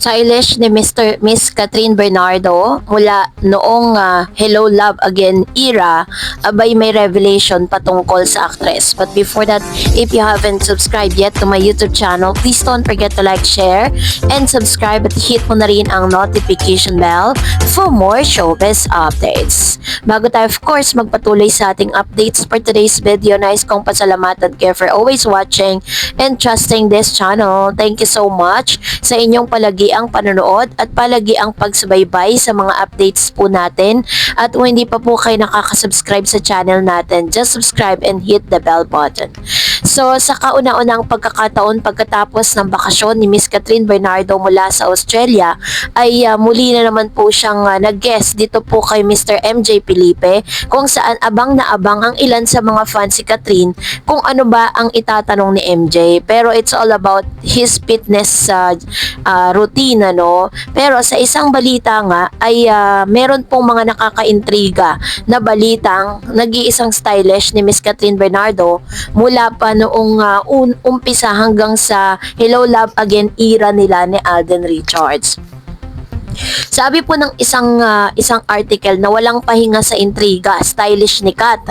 stylish ni Miss Catherine Bernardo mula noong Hello Love Again era, abay may revelation patungkol sa actress. But before that, if you haven't subscribed yet to my YouTube channel, please don't forget to like, share, and subscribe at hit mo na rin ang notification bell for more showbiz updates. Bago tayo of course magpatuloy sa ating updates for today's video, nais kong pasalamatan kayo for always watching and trusting this channel. Thank you so much sa inyong palagiang panonood at palagiang pagsubaybay sa mga updates po natin. At kung hindi pa po kayo nakaka-subscribe sa channel natin, just subscribe and hit the bell button. So sa kauna-unang pagkakataon pagkatapos ng bakasyon ni Miss Catherine Bernardo mula sa Australia, ay muli na naman po siyang nag-guest dito po kay Mr. MJ Felipe, kung saan abang na abang ang ilan sa mga fans si Catherine kung ano ba ang itatanong ni MJ. Pero it's all about his fitness routine, ano. Pero sa isang balita nga ay meron pong mga nakakaintriga na balitang nag-iisang stylish ni Miss Catherine Bernardo mula pa noong umpisa hanggang sa Hello Love Again era nila ni Alden Richards. Sabi po ng isang article na walang pahinga sa intriga, stylish ni Kat,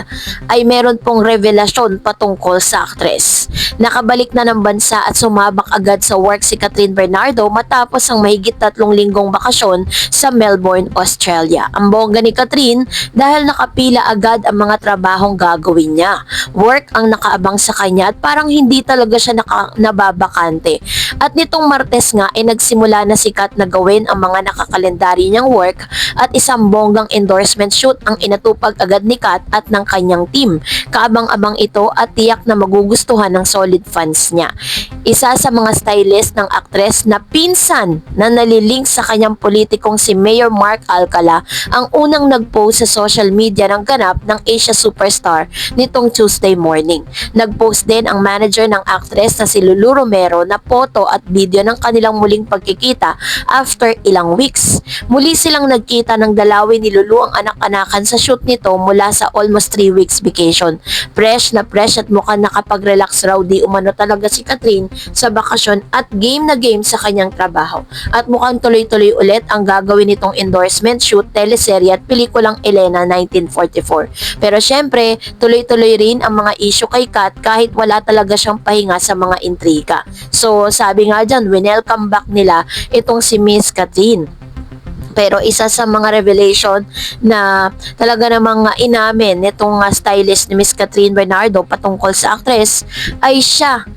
ay meron pong revelasyon patungkol sa actress. Nakabalik na ng bansa at sumabak agad sa work si Catherine Bernardo matapos ang mahigit 3 linggong bakasyon sa Melbourne, Australia. Ang bongga ni Catherine dahil nakapila agad ang mga trabahong gagawin niya. Work ang nakaabang sa kanya at parang hindi talaga siya nababakante. At nitong Martes nga ay nagsimula na si Kat na gawin ang mga nakakalendary niyang work at isang bonggang endorsement shoot ang inatupag agad ni Kat at ng kanyang team. Kaabang-abang ito at tiyak na magugustuhan ng solid fans niya. Isa sa mga stylist ng actress na pinsan na nalilink sa kanyang politikong si Mayor Mark Alcala ang unang nag-post sa social media ng ganap ng Asia Superstar nitong Tuesday morning. Nag-post din ang manager ng actress na si Lulu Romero na photo at video ng kanilang muling pagkikita after ilang weeks. Muli silang nagkita ng dalawin ni Lulu ang anak-anakan sa shoot nito mula sa almost 3 weeks vacation. Fresh na fresh at mukhang nakapag-relax raw di umano talaga si Catherine sa bakasyon at game na game sa kanyang trabaho. At mukhang tuloy-tuloy ulit ang gagawin nitong endorsement shoot, teleserye at pelikulang Elena 1944. Pero syempre, tuloy-tuloy rin ang mga issue kay Kat kahit wala talaga siyang pahinga sa mga intriga. So sabi nga dyan, welcome back nila itong si Miss Catherine. Pero isa sa mga revelation na talaga namang inamin nitong stylist ni Miss Catherine Bernardo patungkol sa actress ay siya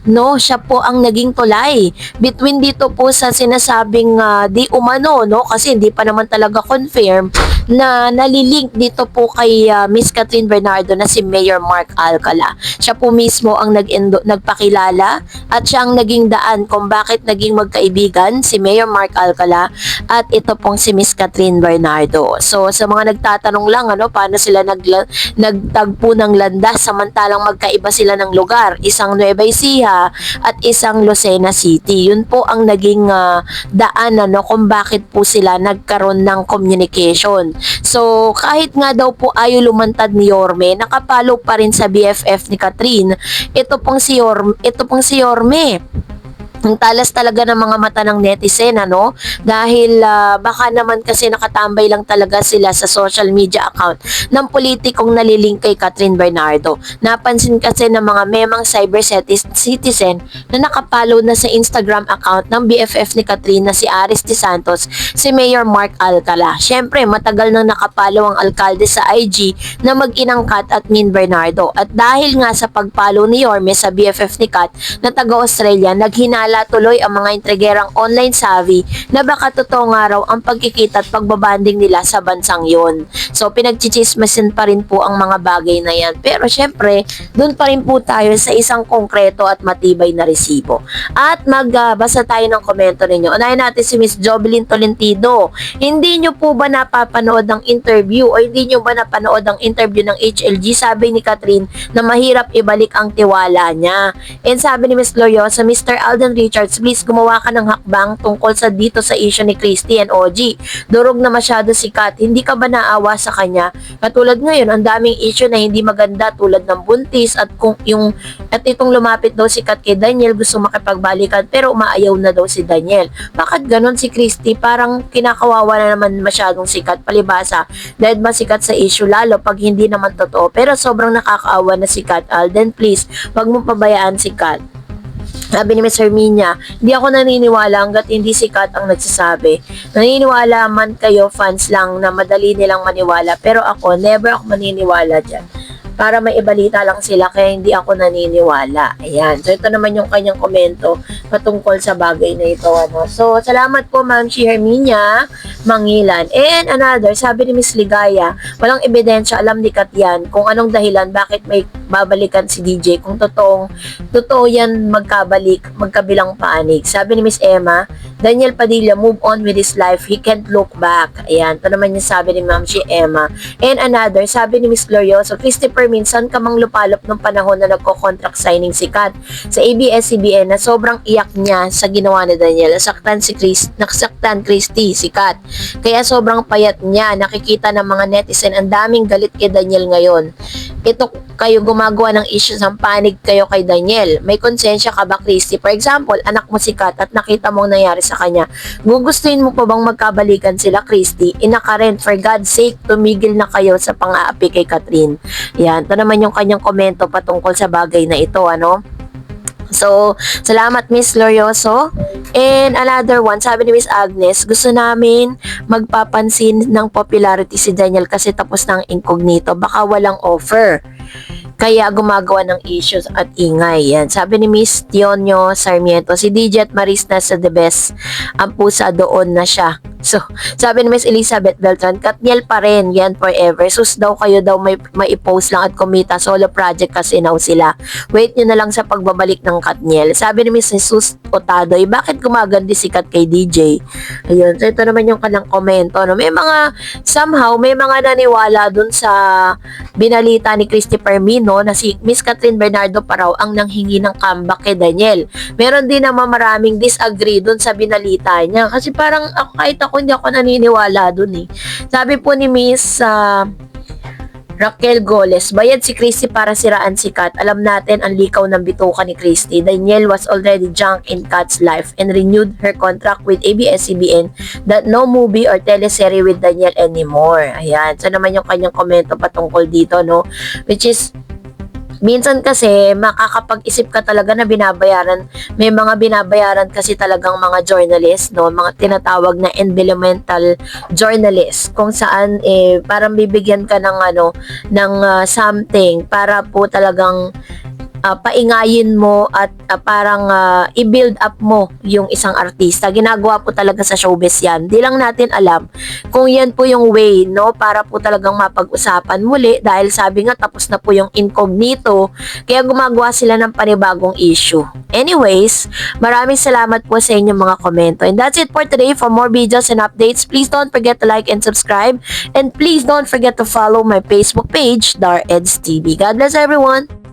po ang naging tulay between dito po sa sinasabing di umano, kasi hindi pa naman talaga confirm na nalilink dito po kay Miss Catherine Bernardo na si Mayor Mark Alcala. Siya po mismo ang nagpakilala at siya ang naging daan kung bakit naging magkaibigan si Mayor Mark Alcala at ito pong si Miss Catherine Bernardo. So sa mga nagtatanong lang paano sila nagtagpo ng landas samantalang magkaiba sila ng lugar, isang Nueva Ecija at isang Lucena City. Yun po ang naging daan kung bakit po sila nagkaroon ng communication. So kahit nga daw po ayaw lumantad ni Yorme, nakapalo pa rin sa BFF ni Catherine. Ito pong si Yorme. Ang talas talaga ng mga mata ng netizen, dahil baka naman kasi nakatambay lang talaga sila sa social media account ng politikong nalilink kay Catherine Bernardo. Napansin kasi ng mga memang cyber citizen na nakapalo na sa Instagram account ng BFF ni Catherine na si Aris De Santos, si Mayor Mark Alcala. Syempre, matagal nang nakapalo ang alkalde sa IG na mag-inang Kat at Min Bernardo. At dahil nga sa pagpalo ni Yorme sa BFF ni Kat na taga-Australia, naghinala tuloy ang mga intrigerang online savvy na baka totoo nga raw ang pagkikita at pagbabanding nila sa bansang yon. So pinagchichismasin pa rin po ang mga bagay na yan. Pero syempre, dun pa rin po tayo sa isang konkreto at matibay na resibo. At magbasa tayo ng komento ninyo. Unahin natin si Miss Jovelyn Tolentino. Hindi nyo po ba napapanood ng interview o hindi nyo ba napanood ang interview ng HLG? Sabi ni Catherine na mahirap ibalik ang tiwala niya. And sabi ni Miss Loyosa, Mr. Alden Richards, please gumawa ka ng hakbang tungkol sa dito sa issue ni Christy and OG. Durog na masyado si Kat. Hindi ka ba naawa sa kanya? Katulad ngayon, ang daming issue na hindi maganda tulad ng buntis at itong lumapit daw si Kat kay Daniel, gusto makipagbalikan pero umaayaw na daw si Daniel. Bakit ganon si Christy? Parang kinakawawa na naman masyadong si Kat, palibasa. Dahil ba si Kat sa issue lalo pag hindi naman totoo. Pero sobrang nakakaawa na si Kat. Alden, please, wag mo pabayaan si Kat. Sabi ni Miss Herminia, hindi ako naniniwala hanggat hindi si Kat ang nagsasabi. Naniniwala man kayo, fans lang, na madali nilang maniwala. Pero ako, never ako maniniwala dyan. Para may ibalita lang sila kaya hindi ako naniniwala. Ayan. So, ito naman yung kanyang komento patungkol sa bagay na ito. So, salamat po, Ma'am Chi Herminia Mangilan. And another, sabi ni Miss Ligaya, walang ebidensya, alam ni Kat yan kung anong dahilan, bakit may babalikan si DJ. Kung totoo yan magkabilang paanig. Sabi ni Miss Emma, Daniel Padilla, move on with his life. He can't look back. Ayan. Ito naman yung sabi ni Ma'am Chi Emma. And another, sabi ni Miss Glorioso, Christopher, minsan ka mang lupalop nung panahon na nagko-contract signing si Kat sa ABS-CBN na sobrang iyak niya sa ginawa ni Daniel. Nasaktan Christy si Kat. Kaya sobrang payat niya. Nakikita ng mga netizen ang daming galit kay Daniel ngayon. Ito kayo gumagawa ng issues, ang panig kayo kay Daniel. May konsensya ka ba, Christy? For example, anak mo si Kat at nakita mong nangyari sa kanya. Gugustuhin mo pa bang magkabalikan sila, Christy? Ina ka rin, for God's sake, tumigil na kayo sa pang-aapi kay Catherine. Yan, ito naman yung kanyang komento patungkol sa bagay na ito, ano? So, salamat Miss Glorioso. And another one, sabi ni Miss Agnes, gusto namin magpapansin ng popularity si Daniel kasi tapos ng incognito, baka walang offer. Kaya gumagawa ng issues at ingay. Yan. Sabi ni Miss Tionyo Sarmiento, si DJ at Maris na sa the best. Ang pusa doon na siya. So, sabi ni Miss Elizabeth Beltran, Katniel pa rin, yan forever. Sus daw kayo daw may i-post lang at kumita. Solo project kasi now sila. Wait nyo na lang sa pagbabalik ng Katniel. Sabi ni Miss Jesus Otadoy, bakit gumagandi si Kat kay DJ? Ayun. So, ito naman yung kanyang komento. No? May mga, somehow, may mga naniwala dun sa binalita ni Christopher Mino na si Miss Catherine Bernardo pa raw ang nanghingi ng comeback kay Daniel. Meron din naman maraming disagree dun sa binalita niya. Kasi parang kahit ako hindi ako naniniwala dun eh. Sabi po ni Miss Raquel Goles, bayad si Christy para siraan si Kat. Alam natin ang likaw ng bituka ni Christy. Daniel was already junk in Kat's life and renewed her contract with ABS-CBN that no movie or teleserye with Daniel anymore. Ayan. So naman yung kanyang komento patungkol dito, no? Which is, minsan kasi makakapag-isip ka talaga na binabayaran. May mga binabayaran kasi talagang mga journalist, no, mga tinatawag na environmental journalist, kung saan parang bibigyan ka ng something para po talagang paingayin mo at parang i-build up mo yung isang artista. Ginagawa po talaga sa showbiz yan. Di lang natin alam kung yan po yung way, no, para po talagang mapag-usapan muli dahil sabi nga tapos na po yung incognito, kaya gumagawa sila ng panibagong issue. Anyways, maraming salamat po sa inyong mga komento. And that's it for today. For more videos and updates, please don't forget to like and subscribe. And please don't forget to follow my Facebook page, Dar Eds TV. God bless everyone!